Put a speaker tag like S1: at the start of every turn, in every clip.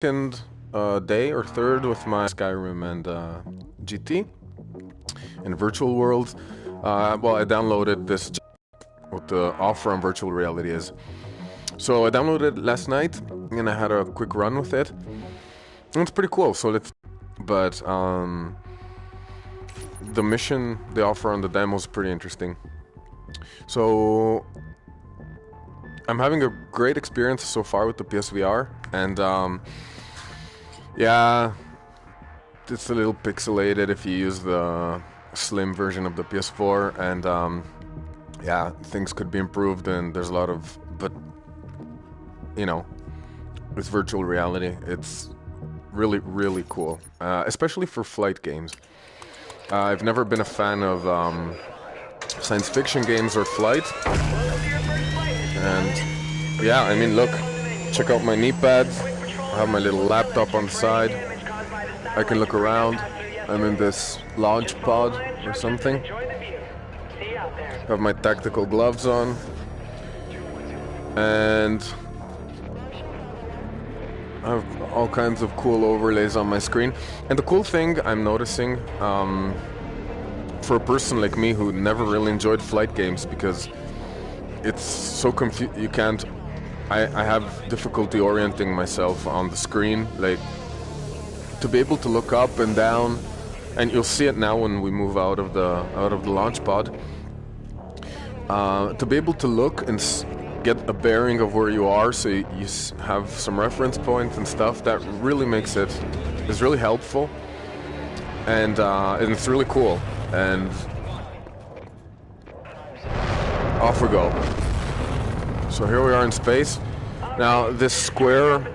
S1: second day or third with my Skyrim and GT in virtual worlds. Well, I downloaded this what the offer on virtual reality is. So I downloaded it last night and I had a quick run with it. And it's pretty cool. So but the mission they offer on the demo is pretty interesting. So I'm having a great experience so far with the PSVR, and yeah, it's a little pixelated if you use the slim version of the PS4, and yeah, things could be improved, and there's a lot of, but you know, with virtual reality, it's really, really cool, especially for flight games. I've never been a fan of science fiction games or flight, and yeah, I mean, look, check out my knee pads. I have my little laptop on the side. I can look around. I'm in this launch pod or something. I have my tactical gloves on, and I have all kinds of cool overlays on my screen. And the cool thing I'm noticing, for a person like me who never really enjoyed flight games because it's so you can't. I have difficulty orienting myself on the screen, like to be able to look up and down, and you'll see it now when we move out of the launch pod. To be able to look and get a bearing of where you are, so you have some reference points and stuff. That really makes it's really helpful, and it's really cool. And off we go. So here we are in space. Now this square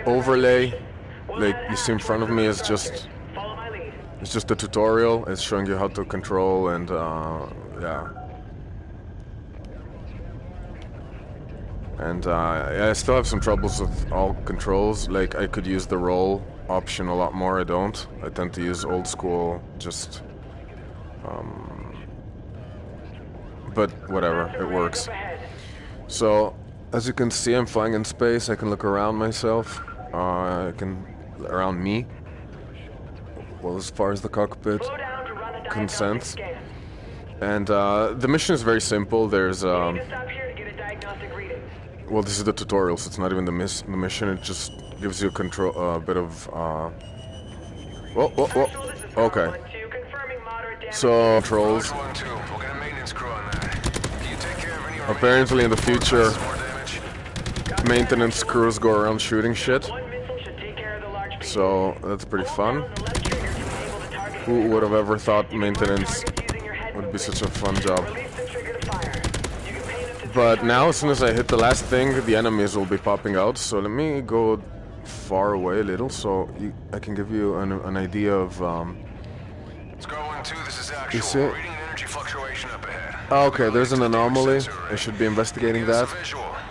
S1: overlay, like you see in front of me, is just a tutorial. It's showing you how to control, and yeah. And yeah, I still have some troubles with all controls. Like I could use the roll option a lot more. I don't. I tend to use old school, just but whatever, it works. So as you can see, I'm flying in space. I can look around myself. I can around me. Well, as far as the cockpit consents. And the mission is very simple. There's well, this is the tutorial, so it's not even the mission. It just gives you a bit of whoa. Okay. So controls. Apparently in the future, maintenance crews go around shooting shit. So that's pretty fun. Who would have ever thought maintenance would be such a fun job? But now, as soon as I hit the last thing, the enemies will be popping out. So let me go far away a little, so I can give you an idea of.
S2: Scar 1-2, this is actual.
S1: You see it?
S2: Reading an energy fluctuation up ahead.
S1: Oh, okay, there's an anomaly. I should be investigating that.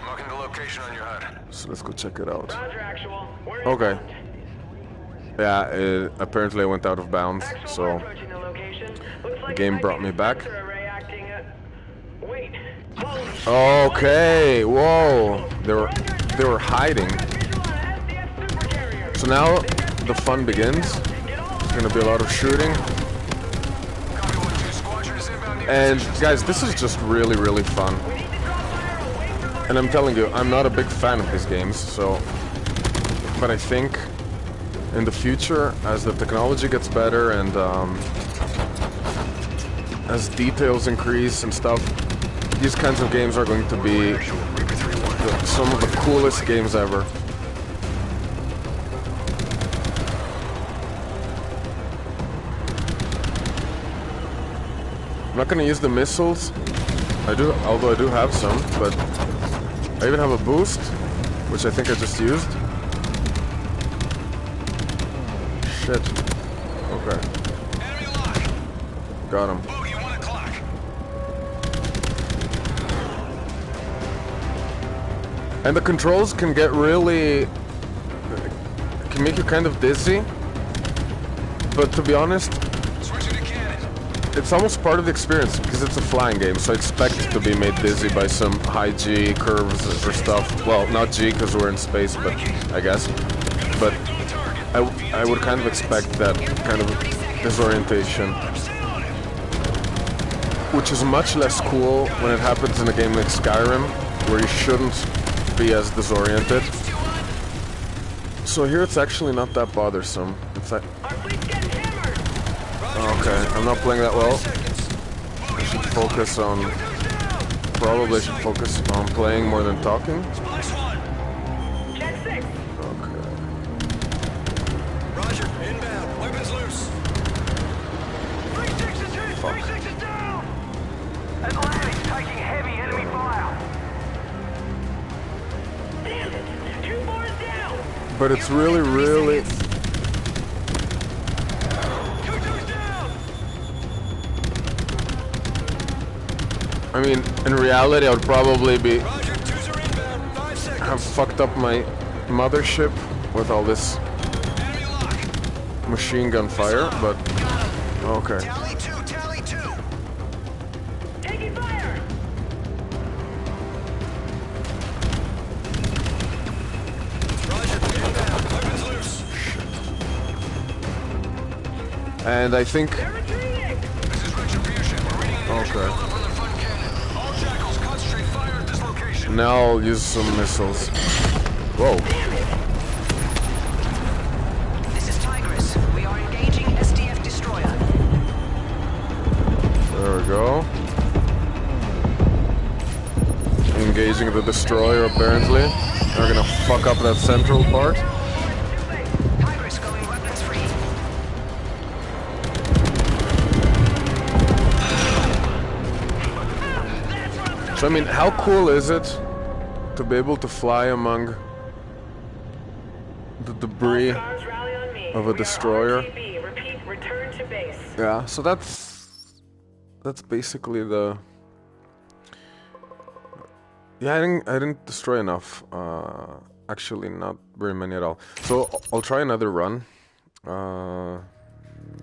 S2: Marking the location on your HUD.
S1: So let's go check it out. Okay. Yeah, apparently I went out of bounds, so the game brought me back. Okay, whoa, they were hiding. So now the fun begins. There's gonna be a lot of shooting. And guys, this is just really, really fun. And I'm telling you, I'm not a big fan of these games, so, but I think in the future, as the technology gets better and as details increase and stuff, these kinds of games are going to be some of the coolest games ever. I'm not going to use the missiles. Although I do have some, but I even have a boost, which I think I just used. Shit. Okay. Got him. And the controls can get really... can make you kind of dizzy. But to be honest, it's almost part of the experience because it's a flying game, so I expect to be made dizzy by some high G curves or stuff. Well, not G because we're in space, but I guess. but I would kind of expect that kind of disorientation, which is much less cool when it happens in a game like Skyrim, where you shouldn't be as disoriented. So here it's actually not that bothersome. It's like, okay, I'm not playing that well. I should focus on, probably should focus on playing more than talking. But it's really, really... I mean, in reality, I would probably have fucked up my mothership with all this machine gun fire, but... Okay. And I think... Okay. Now I'll use some missiles. Whoa.
S3: This is Tigress. We are engaging SDF destroyer.
S1: There we go. Engaging the destroyer apparently. They're gonna fuck up that central part. So I mean, how cool is it to be able to fly among the debris of a destroyer? Yeah, so that's basically the... Yeah, I didn't destroy enough. Actually, not very many at all. So I'll try another run.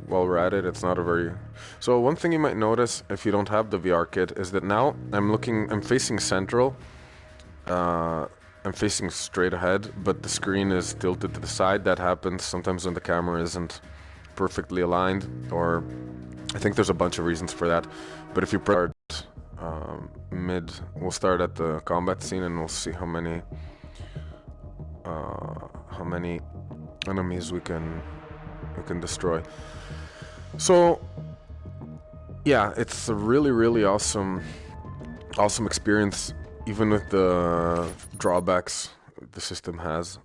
S1: While we're at it, it's not a very... So one thing you might notice if you don't have the VR kit is that now I'm facing central. I'm facing straight ahead, but the screen is tilted to the side. That happens sometimes when the camera isn't perfectly aligned, or I think there's a bunch of reasons for that. But if you start mid, we'll start at the combat scene and we'll see how many enemies we can destroy. So, yeah, it's a really, really awesome experience, even with the drawbacks the system has.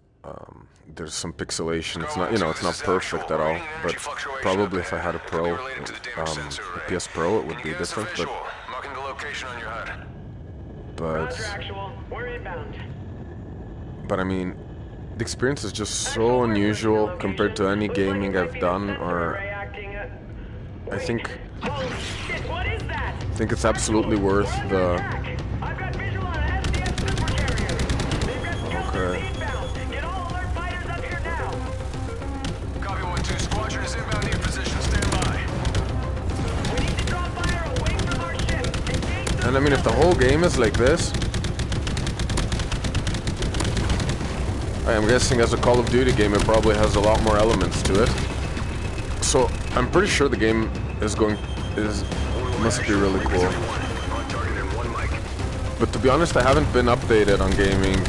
S1: There's some pixelation. It's not, it's not perfect at all. But probably if I had a Pro, a PS Pro, it would be different. But I mean, the experience is just so unusual compared to any gaming I've done, or I think it's absolutely worth the... Okay.
S2: Copy 1-2, squadron is inbound to your position. Stand by.
S1: And I mean, if the whole game is like this, I'm guessing as a Call of Duty game, it probably has a lot more elements to it. So I'm pretty sure the game must be really cool. But to be honest, I haven't been updated on gaming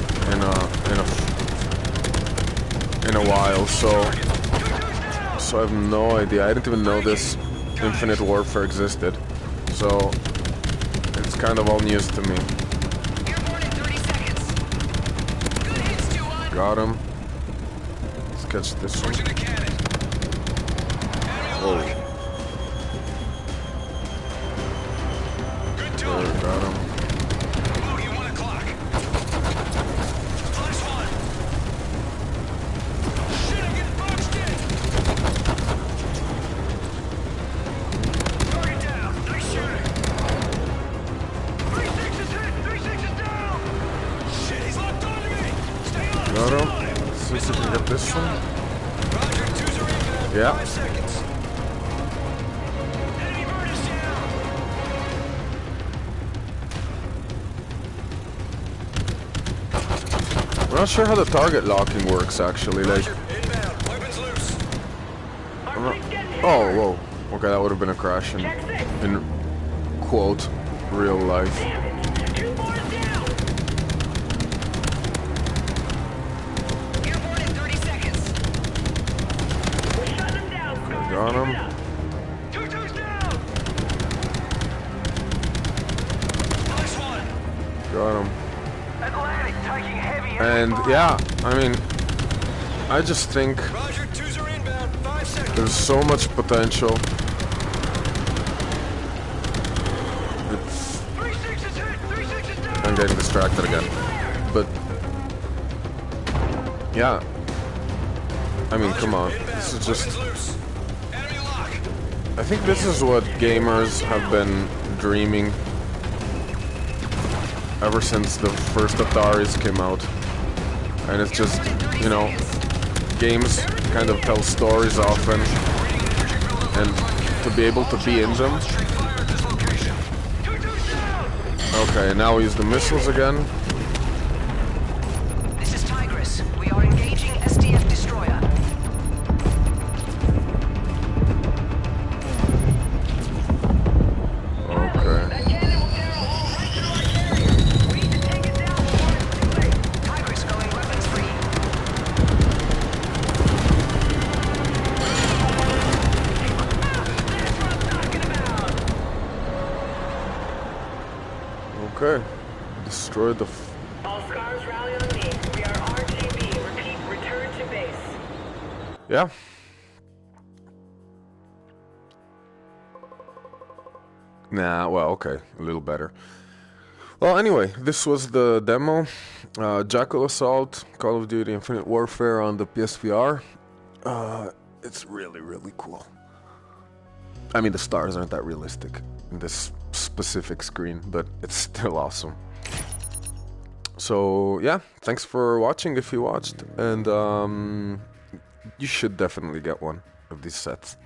S1: in a while, so I have no idea. I didn't even know this Infinite Warfare existed, so it's kind of all news to me. Got him. Let's catch this one. Whoa. There, got him. Got him. Let's see if we can get this one. Yeah. not sure how the target locking works actually. Like,
S2: Roger, inbound. Weapons loose.
S1: oh, whoa. Okay, that would have been a crash in quote real life.
S3: Airborne in 30 seconds.
S1: Got him.
S2: Two-two's down. Nice one.
S1: Got him.
S2: Atlantic taking heavy.
S1: And yeah, I mean, I just think
S2: Roger, twos are inbound. 5 seconds.
S1: there's so much potential. It's,
S2: 3-6 is hit. 3-6 is down.
S1: I'm getting distracted again. But yeah, I mean, come on. This is just.
S2: Weapons loose. Enemy lock.
S1: I think this is what gamers have been dreaming ever since the first Ataris came out. And it's just, you know, games kind of tell stories often, and to be able to be in them.
S2: Fire at this location. Two-two's down.
S1: Okay, now we use the missiles again.
S3: This is Tigress. We are engaging SDF destroyer.
S1: Okay.
S3: We need to take it down before it's too late. Tigress going weapons free. That's what I'm talking about.
S1: Okay. Destroyed the.
S3: All scars rally on me. We are RTB. Repeat, return to base.
S1: Yeah. Nah, well, okay. A little better. Well, anyway, this was the demo. Jackal Assault, Call of Duty Infinite Warfare on the PSVR. It's really, really cool. I mean, the stars aren't that realistic in this specific screen, but it's still awesome. So, yeah, thanks for watching if you watched, and you should definitely get one of these sets.